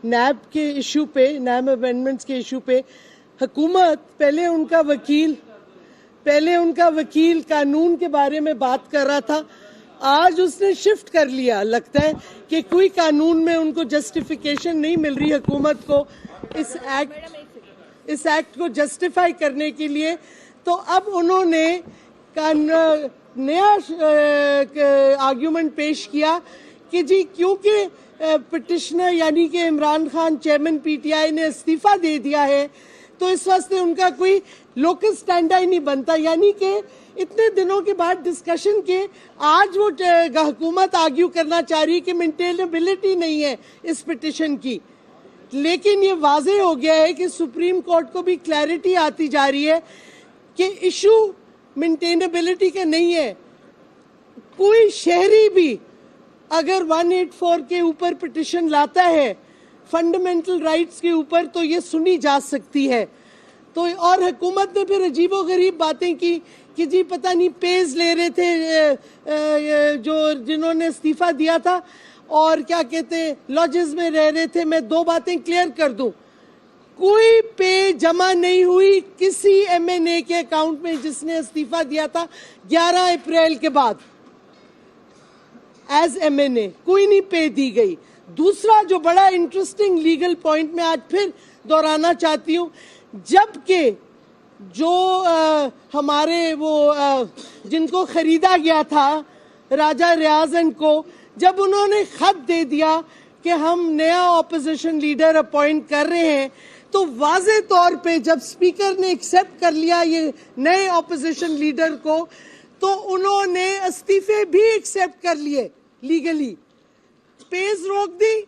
नैब के इशू पे, नैब अमेंडमेंट्स के इशू पे हुकूमत पहले उनका वकील कानून के बारे में बात कर रहा था, आज उसने शिफ्ट कर लिया। लगता है कि कोई कानून में उनको जस्टिफिकेशन नहीं मिल रही हुकूमत को इस एक्ट को जस्टिफाई करने के लिए, तो अब उन्होंने नया आर्ग्यूमेंट पेश किया कि जी क्योंकि पिटिशनर यानी कि इमरान खान चेयरमैन पीटीआई ने इस्तीफा दे दिया है, तो इस वास्ते उनका कोई लोकल स्टैंड ही नहीं बनता। यानी कि इतने दिनों के बाद डिस्कशन के आज वो हुकूमत आर्ग्यू करना चाह रही है कि मेंटेनेबिलिटी नहीं है इस पिटिशन की। लेकिन ये वाजे हो गया है कि सुप्रीम कोर्ट को भी क्लैरिटी आती जा रही है कि इशू मेंटेनेबिलिटी का नहीं है। कोई शहरी भी अगर 184 के ऊपर पिटिशन लाता है फंडामेंटल राइट्स के ऊपर, तो ये सुनी जा सकती है। तो और हुकूमत ने फिर अजीबोगरीब बातें की कि जी पता नहीं पेज ले रहे थे जिन्होंने इस्तीफा दिया था, और क्या कहते हैं लॉजेस में रह रहे थे। मैं दो बातें क्लियर कर दूं, कोई पे जमा नहीं हुई किसी एमएनए के अकाउंट में जिसने इस्तीफा दिया था 11 अप्रैल के बाद एज एमएनए, कोई नहीं पे दी गई। दूसरा जो बड़ा इंटरेस्टिंग लीगल पॉइंट मैं आज फिर दोहराना चाहती हूँ, जबकि जो हमारे वो जिनको खरीदा गया था राजा रियाज एंड को, जब उन्होंने खत दे दिया कि हम नया ऑपोजिशन लीडर अपॉइंट कर रहे हैं, तो वाज़े तौर पे जब स्पीकर ने एक्सेप्ट कर लिया ये नए ऑपोजिशन लीडर को, तो उन्होंने इस्तीफे भी एक्सेप्ट कर लिए लीगली। पेज रोक दी,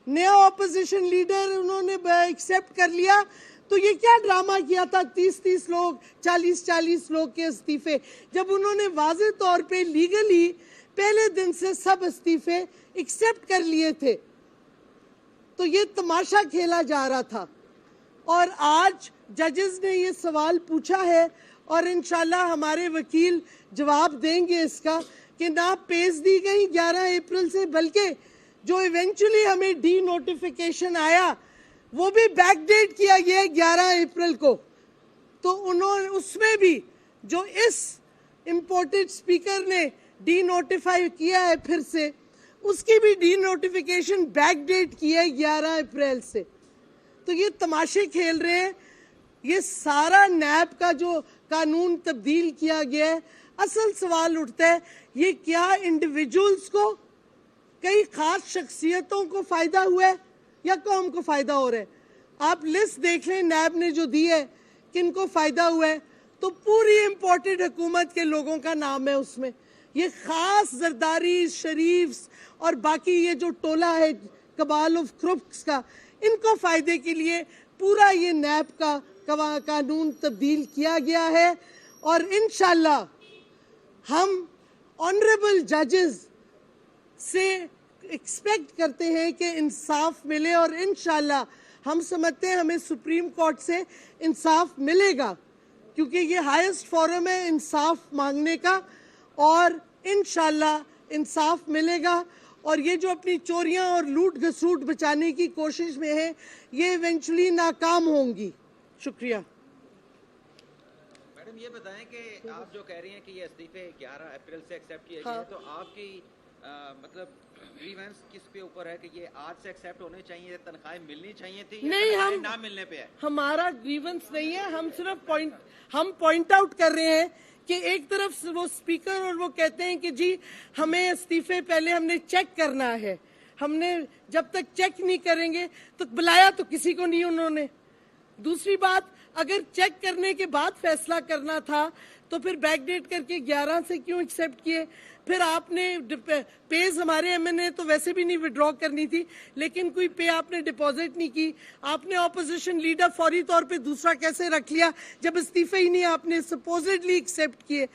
नया ऑपोजिशन लीडर उन्होंने एक्सेप्ट कर लिया। तो ये क्या ड्रामा किया था, 30-30 लोग, 40-40 लोग के इस्तीफे, जब उन्होंने वाज़े तौर पे लीगली पहले दिन से सब इस्तीफे एक्सेप्ट कर लिए थे। तो ये तमाशा खेला जा रहा था। और आज जजेस ने ये सवाल पूछा है और इंशाल्लाह हमारे वकील जवाब देंगे इसका कि ना पेश दी गई 11 अप्रैल से, बल्कि जो इवेंचुअली हमें डी नोटिफिकेशन आया वो भी बैकडेट किया गया 11 अप्रैल को। तो उन्होंने उसमें भी जो इस इम्पोर्टेड स्पीकर ने डी नोटिफाई किया है फिर से, उसकी भी डी नोटिफिकेशन बैकडेट की है 11 अप्रैल से। तो ये तमाशे खेल रहे हैं। ये सारा नैब का जो कानून तब्दील किया गया है, असल सवाल उठता है ये क्या इंडिविजुअल्स को, कई खास शख्सियतों को फायदा हुआ है या कौम को फायदा हो रहा है? आप लिस्ट देख लें नैब ने जो दी है किन को फायदा हुआ है, तो पूरी इम्पोर्टेड हुकूमत के लोगों का नाम है उसमें। ये खास जरदारी, शरीफ्स और बाकी ये जो टोला है कबाल ऑफ क्रुक्स का, इनको फायदे के लिए पूरा ये नैब का कानून तब्दील किया गया है। और इंशाल्लाह हम ऑनरेबल जजेस से एक्सपेक्ट करते हैं कि इंसाफ मिले, और इंशाल्लाह हम समझते हैं हमें सुप्रीम कोर्ट से इंसाफ मिलेगा, क्योंकि ये हाईएस्ट फोरम है इंसाफ मांगने का, और इंशाल्लाह इंसाफ मिलेगा। और ये जो अपनी चोरियां और लूट घसूट बचाने की कोशिश में है, ये इवेंचुअली नाकाम होंगी। शुक्रिया। मैडम ये बताएं कि आप जो कह रही हैं कि ये इस्तीफे 11 अप्रैल से एक्सेप्ट किए गए, तो आपकी मतलब ग्रीवेंस किस पे ऊपर है कि ये आज से एक्सेप्ट होने चाहिए, तनख्वाहें मिलनी चाहिए थी, नहीं, हम ना मिलने पे है? हमारा ग्रीवेंस नहीं है, हम सिर्फ पॉइंट आउट कर रहे हैं कि एक तरफ वो स्पीकर और वो कहते हैं कि जी हमें इस्तीफे पहले हमने चेक करना है, हमने जब तक चेक नहीं करेंगे तो बुलाया तो किसी को नहीं उन्होंने। दूसरी बात, अगर चेक करने के बाद फैसला करना था तो फिर बैकडेट करके 11 से क्यों एक्सेप्ट किए? फिर आपने पेज हमारे एमएनए तो वैसे भी नहीं विड्रॉ करनी थी, लेकिन कोई पे आपने डिपॉजिट नहीं की। आपने ऑपोजिशन लीडर फौरी तौर पे दूसरा कैसे रख लिया जब इस्तीफे ही नहीं आपने सपोजिटली एक्सेप्ट किए?